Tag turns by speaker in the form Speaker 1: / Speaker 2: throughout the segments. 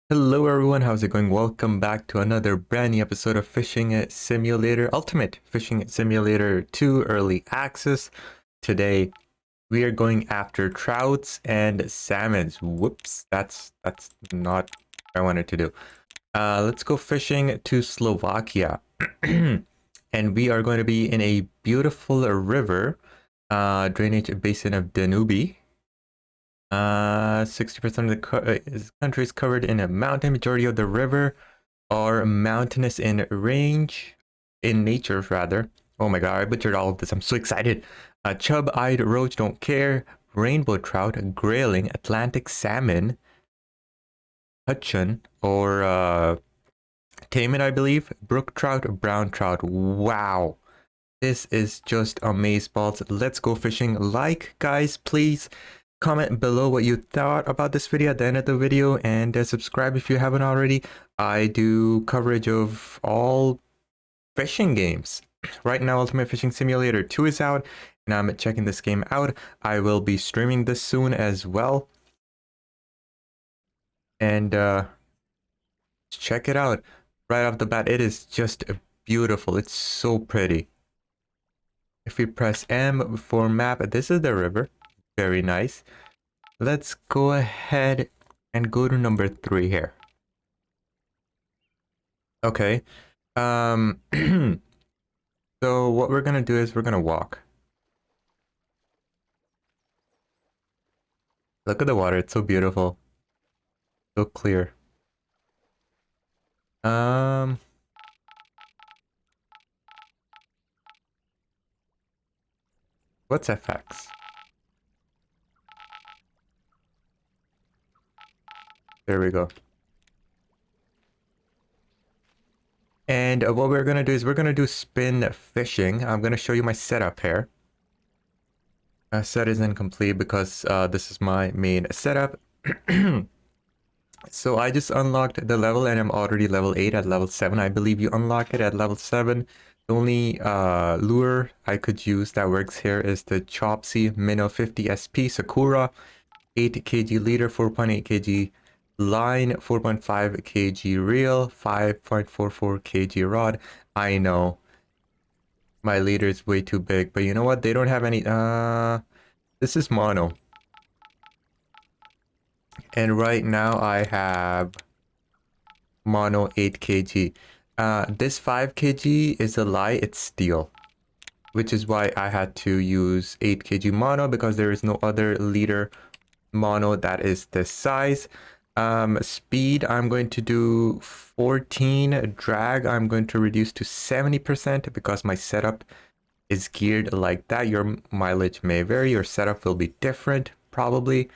Speaker 1: Hello everyone, how's it going? Welcome back to another brand new episode of Fishing Simulator Ultimate Fishing Simulator 2 Early Access. Today we are going after trouts and salmons. Whoops, that's not what I wanted to do. Let's go fishing to Slovakia. And we are going to be in a beautiful river, drainage basin of Danube. 60% of the country is covered in a mountain. Majority of the river are mountainous in range, in nature rather. Oh my god, I butchered all of this. I'm so excited. Chub-eyed roach don't care. Rainbow trout, grayling, Atlantic salmon, Huchon, or tame it, I believe. Brook trout, brown trout. Wow. This is just amazeballs. Let's go fishing. Like, guys, please. Comment below what you thought about this video at the end of the video, and subscribe if you haven't already. I do coverage of all fishing games. Right now, Ultimate Fishing Simulator 2 is out, and I'm checking this game out. I will be streaming this soon as well. And check it out. Right off the bat, it is just beautiful. It's so pretty. If we press M for map, this is the river. Very nice. Let's go ahead and go to number 3 here. Okay. So what we're gonna do is we're gonna walk. Look at the water, it's so beautiful. So clear. What's FX? There we go. And what we're gonna do is we're gonna do spin fishing. I'm gonna show you my setup here. Set is incomplete because this is my main setup. So I just unlocked the level and I'm already level 8 at level 7. I believe you unlock it at level 7. The only lure I could use that works here is the Chopsy Minnow 50 SP Sakura. 8 kg leader, 4.8 kg line, 4.5 kg reel, 5.44 kg rod. I know my leader is way too big, but you know what? They don't have any. This is mono. And right now I have mono 8 kg. This 5 kg is a lie, it's steel. Which is why I had to use 8 kg mono because there is no other leader mono that is this size. Speed, I'm going to do 14. Drag, I'm going to reduce to 70% because my setup is geared like that. Your mileage may vary, your setup will be different probably.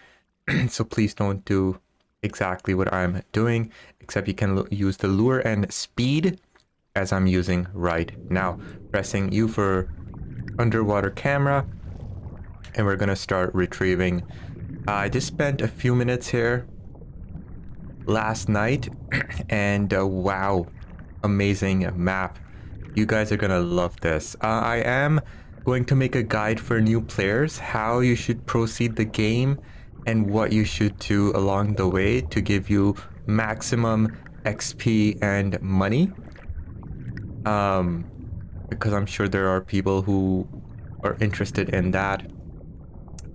Speaker 1: So please don't do exactly what I'm doing, except you can use the lure and speed as I'm using right now. Pressing U for underwater camera, and we're gonna start retrieving. I just spent a few minutes here last night, and wow, amazing map. You guys are gonna love this. I am going to make a guide for new players, how you should proceed the game and what you should do along the way to give you maximum XP and money. Because I'm sure there are people who are interested in that,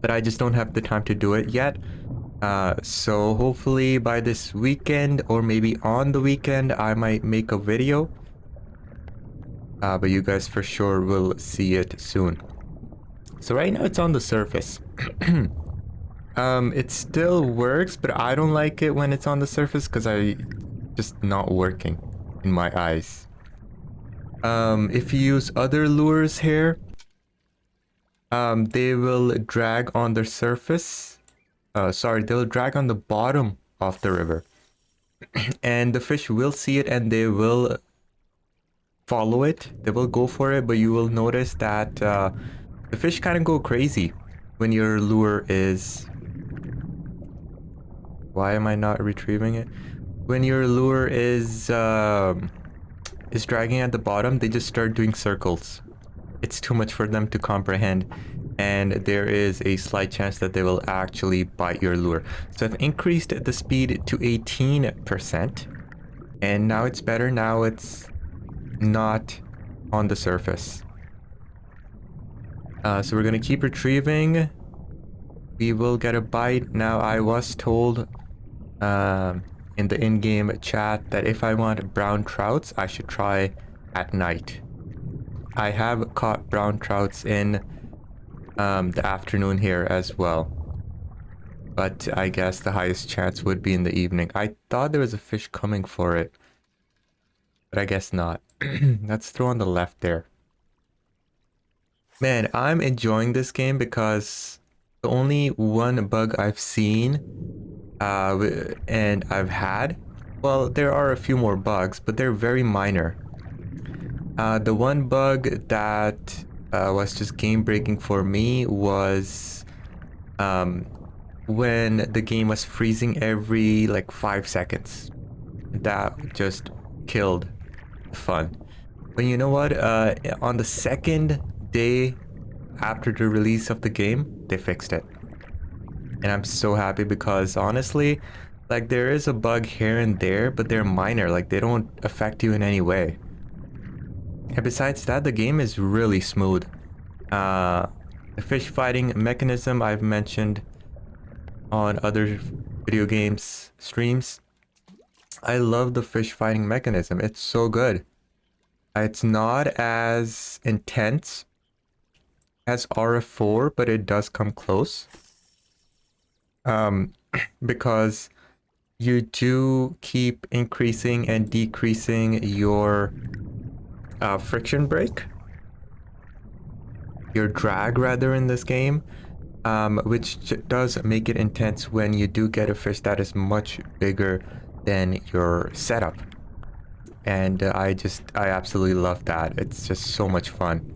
Speaker 1: but I just don't have the time to do it yet. So hopefully by this weekend or maybe on the weekend I might make a video. But you guys for sure will see it soon. So right now it's on the surface. It still works, but I don't like it when it's on the surface because I just not working in my eyes. If you use other lures here, they will drag on the surface. They'll drag on the bottom of the river. And the fish will see it and they will follow it. They will go for it, but you will notice that the fish kind of go crazy when your lure is... Why am I not retrieving it? When your lure is dragging at the bottom, they just start doing circles. It's too much for them to comprehend. and there is a slight chance that they will actually bite your lure. So I've increased the speed to 18%, and now it's better. Now it's not on the surface. So we're gonna keep retrieving. We will get a bite. Now I was told in the in-game chat that if I want brown trouts, I should try at night. I have caught brown trouts in the afternoon here as well, but I guess the highest chance would be in the evening. I thought there was a fish coming for it, but I guess not. Let's throw on the left there. Man, I'm enjoying this game because the only one bug I've seen and I've had, well, there are a few more bugs, but they're very minor. The one bug that was just game breaking for me was when the game was freezing every like 5 seconds. That just killed the fun. But you know what? On the second day after the release of the game, they fixed it. And I'm so happy because honestly, like there is a bug here and there, but they're minor. Like they don't affect you in any way. And besides that, the game is really smooth. The fish fighting mechanism I've mentioned on other video games streams. I love the fish fighting mechanism. It's so good. It's not as intense as RF4, but it does come close. Because you do keep increasing and decreasing your friction brake, your drag rather in this game, which does make it intense when you do get a fish that is much bigger than your setup. And I absolutely love that. It's just so much fun.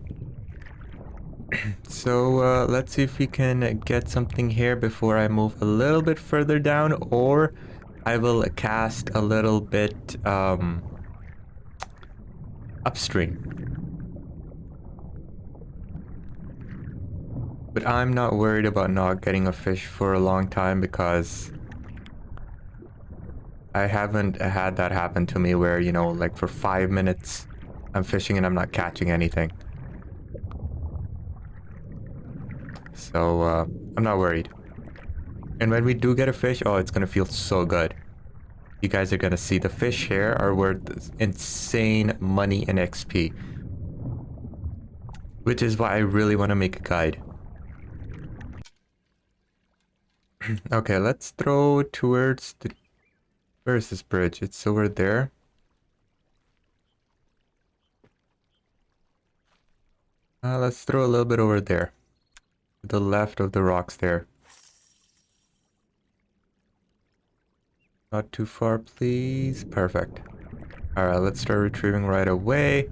Speaker 1: So let's see if we can get something here before I move a little bit further down, or I will cast a little bit upstream. But I'm not worried about not getting a fish for a long time because I haven't had that happen to me where, you know, like for 5 minutes I'm fishing and I'm not catching anything. So I'm not worried. And when we do get a fish, oh, it's gonna feel so good. You guys are gonna see the fish here are worth insane money and XP. Which is why I really want to make a guide. Okay, let's throw towards the... Where is this bridge? It's over there. Let's throw a little bit over there. To the left of the rocks there. Not too far, please. Perfect. Alright, let's start retrieving right away.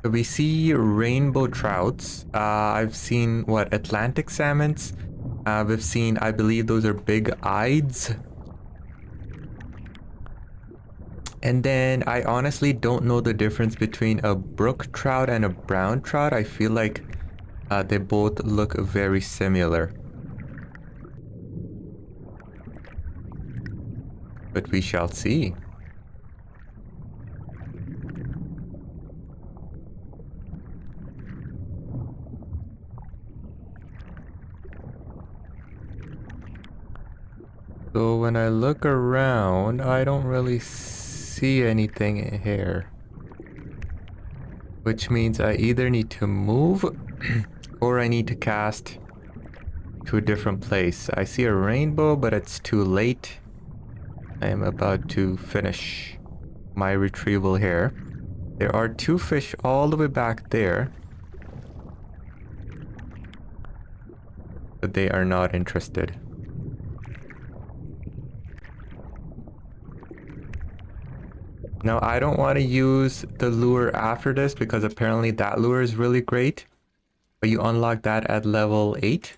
Speaker 1: So we see rainbow trouts. I've seen, what, Atlantic salmons? We've seen, I believe those are big-eyeds. And then I honestly don't know the difference between a brook trout and a brown trout. I feel like they both look very similar. But we shall see. So when I look around, I don't really see anything here. Which means I either need to move or I need to cast to a different place. I see a rainbow, but it's too late. I am about to finish my retrieval here. There are 2 fish all the way back there. But they are not interested. Now, I don't want to use the lure after this because apparently that lure is really great. But you unlock that at level 8.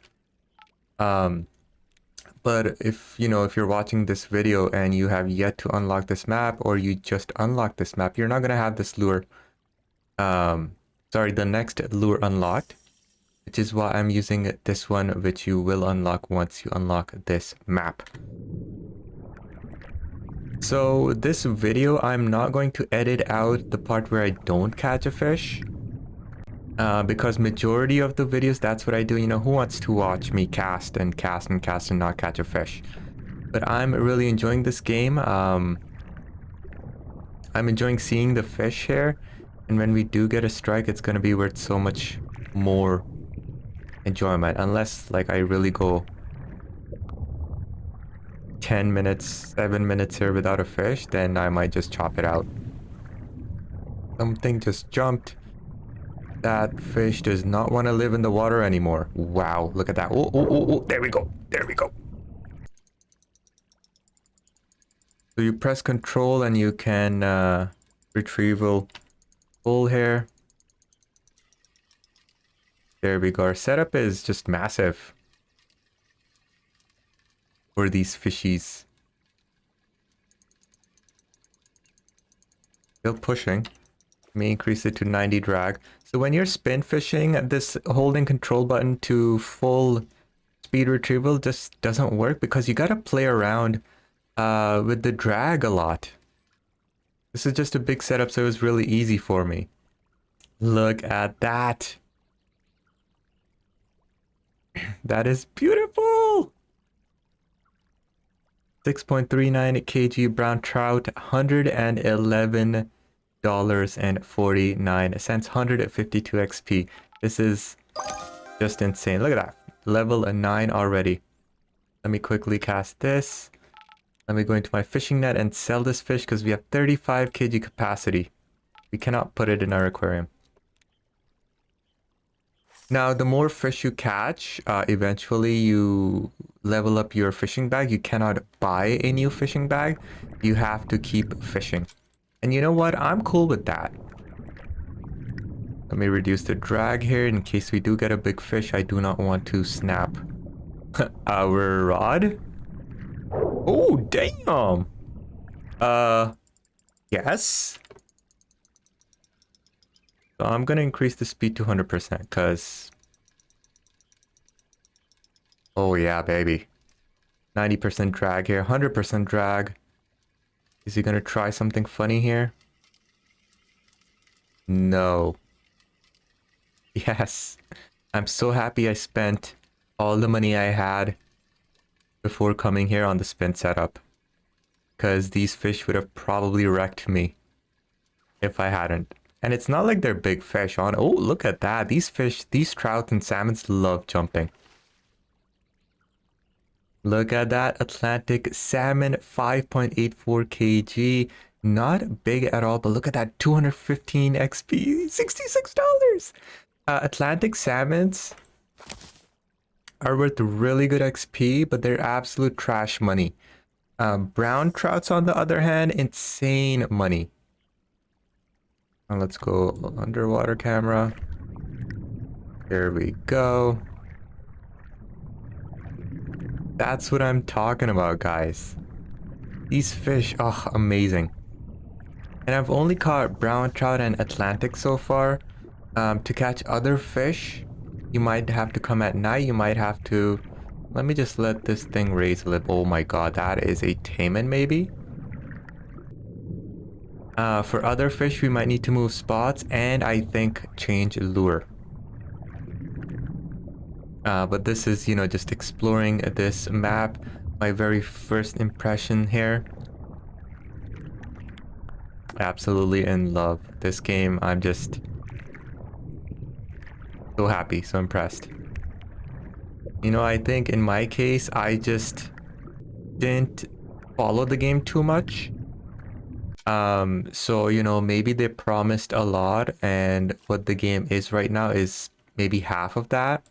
Speaker 1: But if, you know, if you're watching this video and you have yet to unlock this map or you just unlocked this map, you're not going to have this lure, sorry, the next lure unlocked. which is why I'm using this one, which you will unlock once you unlock this map. So this video, I'm not going to edit out the part where I don't catch a fish. Because majority of the videos, that's what I do. You know, who wants to watch me cast and cast and cast and not catch a fish? But I'm really enjoying this game. I'm enjoying seeing the fish here. And when we do get a strike, it's going to be worth so much more enjoyment. Unless, like, I really go 10 minutes, 7 minutes here without a fish, then I might just chop it out. Something just jumped. That fish does not want to live in the water anymore. Wow, look at that. Oh, oh, oh, oh, there we go. There we go. So you press control and you can retrieval pull here. There we go. Our setup is just massive for these fishies. Still pushing. Let me increase it to 90 drag. So when you're spin fishing, this holding control button to full speed retrieval just doesn't work because you gotta play around with the drag a lot. This is just a big setup, so it was really easy for me. Look at that. That is beautiful. 6.39 kg brown trout, $111.49, 152 XP. This is just insane. Look at that. Level 9 already. Let me quickly cast this. Let me go into my fishing net and sell this fish because we have 35 kg capacity. We cannot put it in our aquarium. Now, the more fish you catch, eventually you level up your fishing bag. You cannot buy a new fishing bag. You have to keep fishing. And you know what? I'm cool with that. Let me reduce the drag here in case we do get a big fish. I do not want to snap our rod. Oh, damn. Yes. So I'm going to increase the speed to 100% because... Oh, yeah, baby. 90% drag here, 100% drag. Is he going to try something funny here? No. Yes. I'm so happy I spent all the money I had before coming here on the spin setup. Because these fish would have probably wrecked me if I hadn't. And it's not like they're big fish on. Oh, look at that. These fish, these trout and salmons love jumping. Look at that Atlantic salmon, 5.84 kg. Not big at all, but look at that 215 XP, $66. Atlantic salmons are worth really good XP, but they're absolute trash money. Brown trouts, on the other hand, insane money. Now let's go underwater camera. There we go. That's what I'm talking about, guys. These fish, oh, amazing. And I've only caught brown trout and Atlantic so far. To catch other fish, you might have to come at night. You might have to... Let me just let this thing raise a little. Oh my god, that is a taimen maybe? For other fish, we might need to move spots and I think change lure. But this is, you know, just exploring this map. My very first impression here. Absolutely in love. This game, I'm just so happy, so impressed. You know, I think in my case, I just didn't follow the game too much. So, you know, maybe they promised a lot and what the game is right now is maybe half of that.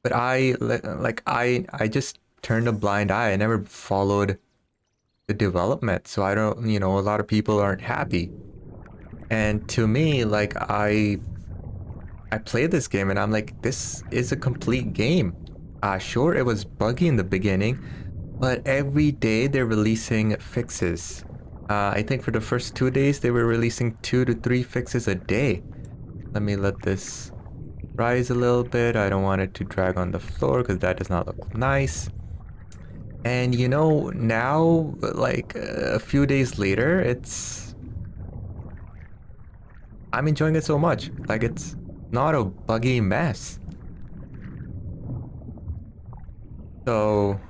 Speaker 1: But I just turned a blind eye. I never followed the development. So I don't, you know, a lot of people aren't happy. And to me, like, I played this game and I'm like, this is a complete game. Sure, it was buggy in the beginning, but every day they're releasing fixes. I think for the first 2 days, they were releasing 2 to 3 fixes a day. Let me let this rise a little bit. I don't want it to drag on the floor because that does not look nice. And you know, now, like a few days later, I'm enjoying it so much. Like it's not a buggy mess. So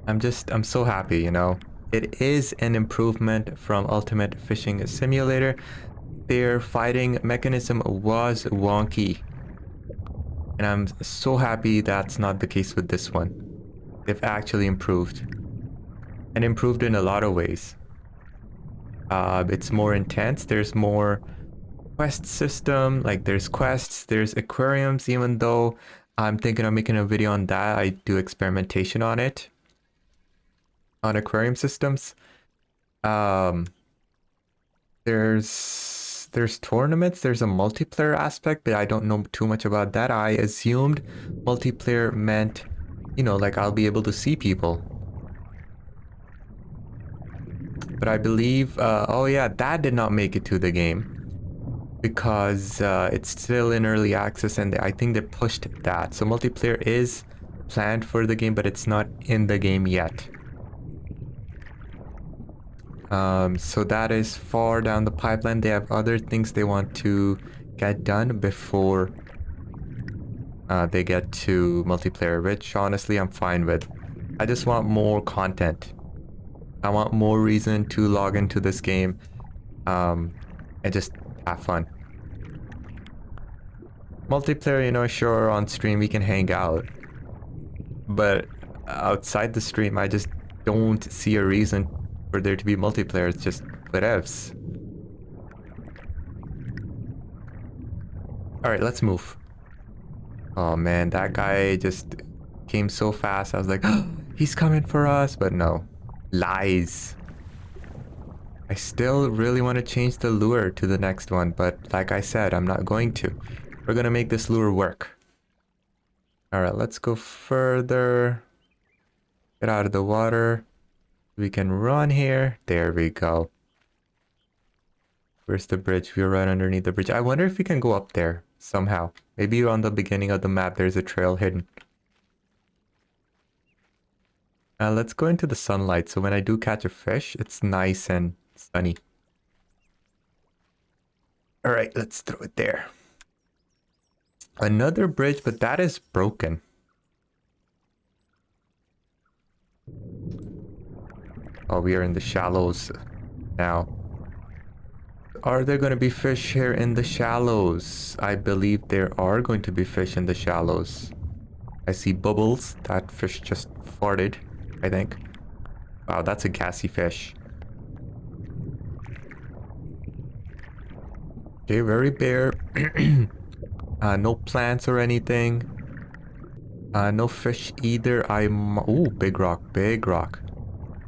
Speaker 1: I'm so happy, you know. It is an improvement from Ultimate Fishing Simulator. Their fighting mechanism was wonky. And I'm so happy that's not the case with this one. They've actually improved. And improved in a lot of ways. It's more intense. There's more quest system. Like there's quests, there's aquariums, even though I'm thinking of making a video on that. I do experimentation on it. On aquarium systems. Um, there's tournaments, there's a multiplayer aspect, but I don't know too much about that. I assumed multiplayer meant, you know, like I'll be able to see people. But I believe, oh yeah, that did not make it to the game because it's still in early access and I think they pushed that. So multiplayer is planned for the game, but it's not in the game yet. So that is far down the pipeline. They have other things they want to get done before they get to multiplayer, which honestly I'm fine with. I just want more content. I want more reason to log into this game and just have fun. Multiplayer, you know, sure, on stream we can hang out. But outside the stream, I just don't see a reason for there to be multiplayer. It's just whatevs. Alright, let's move. Oh man, that guy just came so fast. I was like, oh, he's coming for us. But no. Lies. I still really want to change the lure to the next one. But like I said, I'm not going to. We're going to make this lure work. Alright, let's go further. Get out of the water. We can run here. There we go. Where's the bridge? We're right underneath the bridge. I wonder if we can go up there somehow. Maybe on the beginning of the map there's a trail hidden. Let's go into the sunlight so when I do catch a fish, it's nice and sunny. Alright, let's throw it there. Another bridge, but that is broken. Oh, we are in the shallows now. Are there going to be fish here in the shallows? I believe there are going to be fish in the shallows. I see bubbles. That fish just farted, I think. Wow, that's a gassy fish. Okay, very bare. No plants or anything. No fish either. Ooh, big rock, big rock.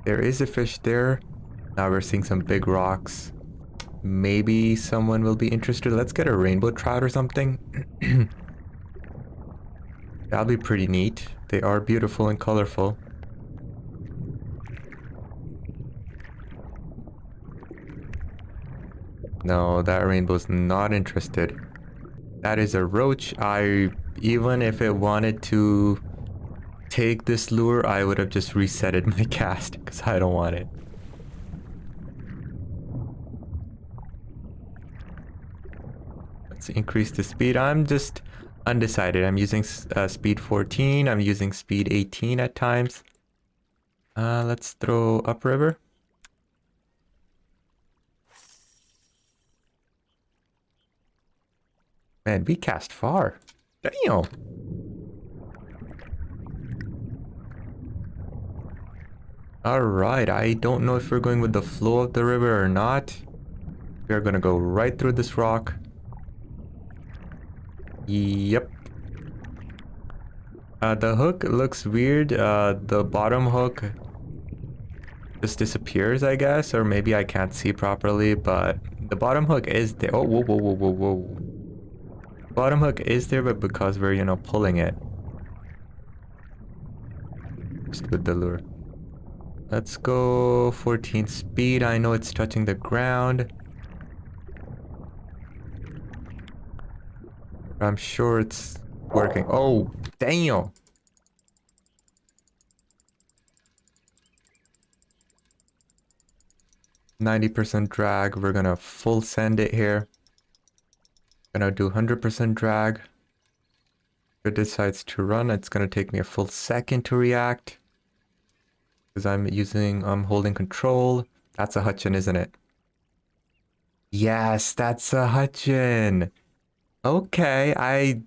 Speaker 1: There is a fish there. Now we're seeing some big rocks. Maybe someone will be interested. Let's get a rainbow trout or something. That'll be pretty neat. They are beautiful and colorful. No, that rainbow's not interested. That is a roach. Even if it wanted to take this lure, I would have just resetted my cast because I don't want it. Let's increase the speed. I'm just undecided. I'm using speed 14. I'm using speed 18 at times. Let's throw upriver. Man, we cast far. Damn. Alright, I don't know if we're going with the flow of the river or not. We're gonna go right through this rock. Yep. The hook looks weird. The bottom hook just disappears, I guess. Or maybe I can't see properly, but the bottom hook is there. Oh, whoa, whoa, whoa, whoa, whoa. Bottom hook is there, but because we're, you know, pulling it. Just with the lure. Let's go 14 speed. I know it's touching the ground. I'm sure it's working. Oh, damn. %90 drag. We're gonna full send it here. Gonna do 100% drag. If it decides to run, it's gonna take me a full second to react. Because I'm holding control. That's a Huchon, isn't it? Yes, that's a Huchon. Okay, I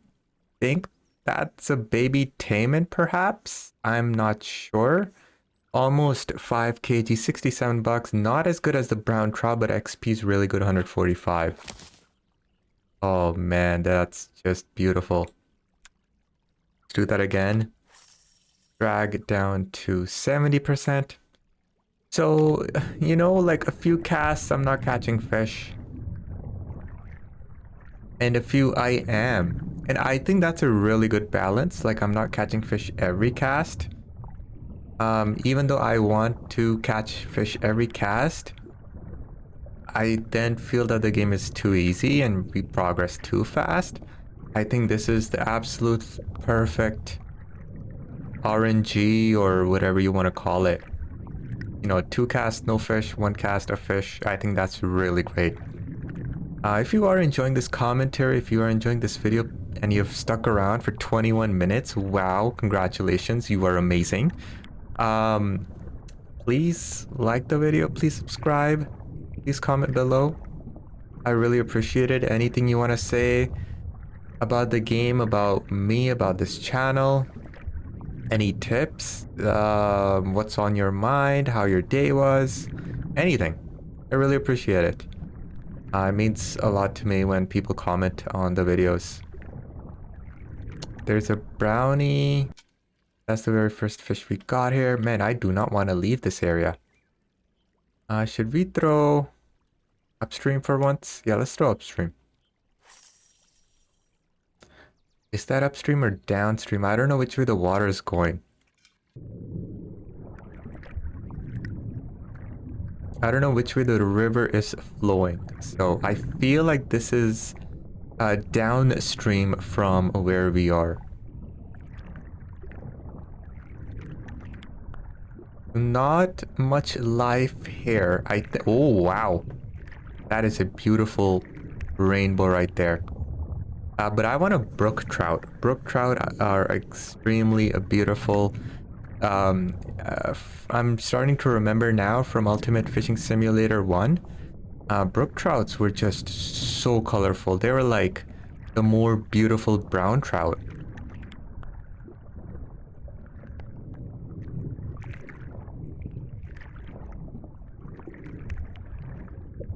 Speaker 1: think that's a baby Taman, perhaps? I'm not sure. Almost 5 kg, 67 bucks. Not as good as the brown trout, but XP is really good, 145. Oh man, that's just beautiful. Let's do that again. Drag it down to 70%. So, you know, like a few casts, I'm not catching fish. And a few I am. And I think that's a really good balance. Like, I'm not catching fish every cast. Even though I want to catch fish every cast, I then feel that the game is too easy and we progress too fast. I think this is the absolute perfect RNG or whatever you want to call it. You know, 2 casts, no fish, 1 cast, a fish. I think that's really great. If you are enjoying this commentary, if you are enjoying this video and you've stuck around for 21 minutes, wow, congratulations, you are amazing. Please like the video, please subscribe, please comment below. I really appreciate it. Anything you want to say about the game, about me, about this channel, any tips, what's on your mind, how your day was, anything. I really appreciate it. It means a lot to me when people comment on the videos. There's a brownie. That's the very first fish we got here. Man, I do not want to leave this area. Should we throw upstream for once? Yeah, let's throw upstream. Is that upstream or downstream? I don't know which way the water is going. I don't know which way the river is flowing. So I feel like this is downstream from where we are. Not much life here. Oh, wow. That is a beautiful rainbow right there. But I want a brook trout. Brook trout are extremely beautiful. I'm starting to remember now from Ultimate Fishing Simulator 1. Brook trouts were just so colorful. They were like the more beautiful brown trout.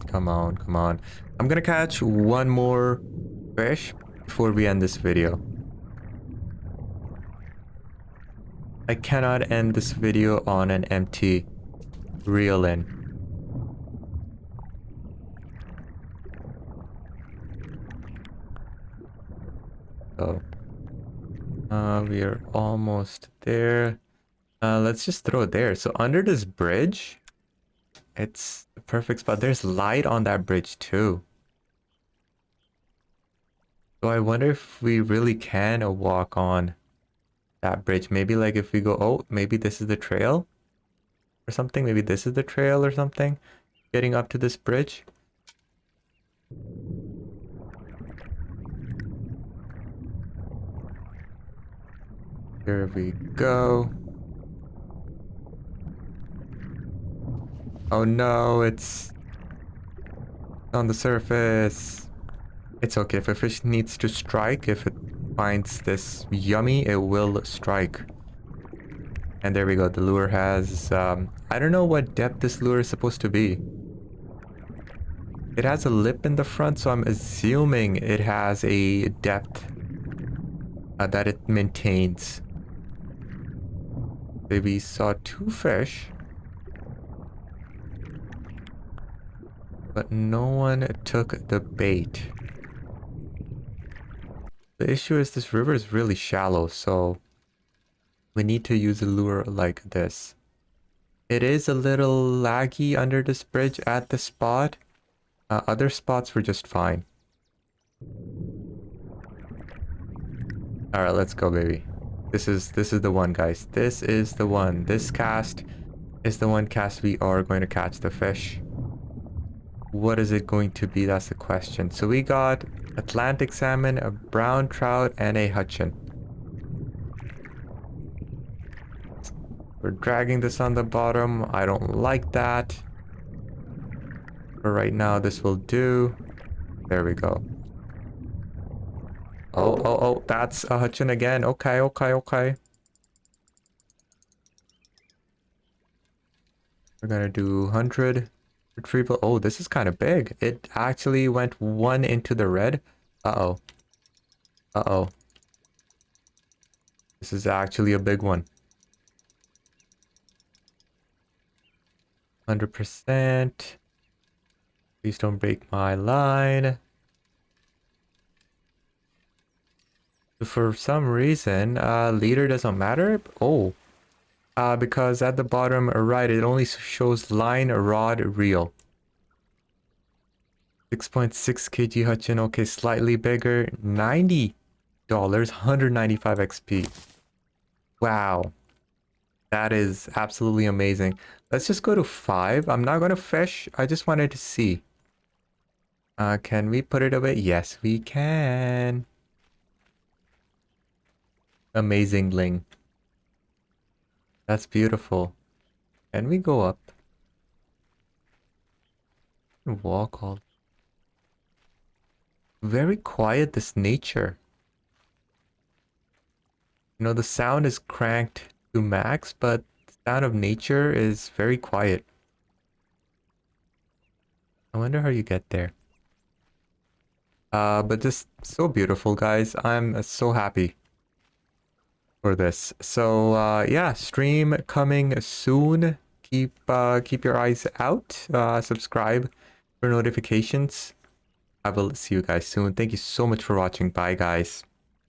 Speaker 1: Come on, come on. I'm gonna catch one more fish before we end this video. I cannot end this video on an empty reel in. So, we are almost there. Let's just throw it there. So under this bridge, it's the perfect spot. There's light on that bridge too. So I wonder if we really can walk on that bridge. Maybe like if we go, oh, maybe this is the trail or something. Maybe this is the trail or something. Getting up to this bridge. Here we go. Oh no, it's on the surface. It's okay. If a fish needs to strike, if it finds this yummy, it will strike. And there we go. The lure has, I don't know what depth this lure is supposed to be. It has a lip in the front, so I'm assuming it has a depth that it maintains. So we saw 2 fish, but no one took the bait. The issue is this river is really shallow, so we need to use a lure like this. It is a little laggy under this bridge at the spot. Other spots were just fine. All right, let's go, baby. This is the one, guys. This is the one. This cast is the one cast we are going to catch the fish. What is it going to be? That's the question. So we got Atlantic salmon, a brown trout, and a Huchon. We're dragging this on the bottom. I don't like that. For right now, this will do. There we go. Oh, that's a Huchon again. Okay, okay, okay. We're gonna do 100 retrieval. Oh, this is kind of big. It actually went one into the red. Uh-oh. Uh-oh. This is actually a big one. 100%. Please don't break my line. For some reason, leader doesn't matter. Oh, because at the bottom right, it only shows line, rod, reel. 6.6 kg Huchon. Okay, slightly bigger. $90. 195 XP. Wow. That is absolutely amazing. Let's just go to 5. I'm not going to fish. I just wanted to see. Can we put it away? Yes, we can. Amazing Ling. That's beautiful. Can we go up? Walk all. Very quiet, this nature. You know, the sound is cranked to max, but the sound of nature is very quiet. I wonder how you get there. But just so beautiful, guys. I'm so happy for this. So, yeah, stream coming soon. Keep your eyes out. Subscribe for notifications. I will see you guys soon. Thank you so much for watching. Bye, guys.